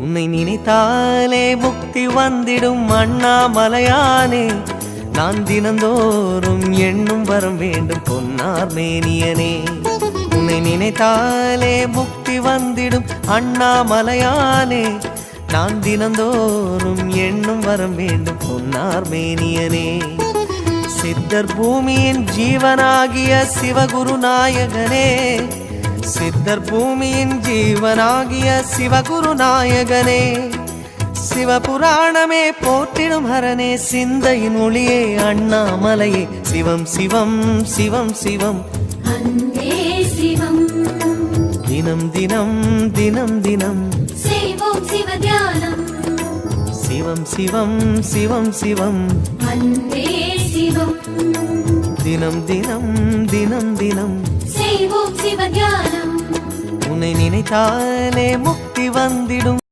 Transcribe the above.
உன்னை நினைத்தாலே முக்தி வந்திடும் அண்ணாமலையானே. நான் தினந்தோறும் எண்ணும் வரம் வேண்டும் பொன்னார் மேனியனே. உன்னை நினைத்தாலே முக்தி வந்திடும் அண்ணாமலையானே. நான் தினந்தோறும் எண்ணும் வரம் வேண்டும் பொன்னார் மேனியனே. சித்தர் பூமியின் ஜீவனாகிய சிவகுரு நாயகனே. சித்தர் பூமியின் ஜீவனாகிய சிவகுரு நாயகனே. சிவபுராணமே போற்றிடும் ஹரனே. சிந்தையின் ஒளியே அண்ணாமலையே. சிவம் சிவம் சிவம் சிவம் தினம் தினம் தினம் தினம் செய்வோம் சிவ தியானம். சிவம் சிவம் சிவம் சிவம் அன்பே சிவம். தினம் தினம் தினம் தினம் செய்வோம் சிவ தியானம். உன்னை நினைத்தாலே முக்தி வந்திடும்.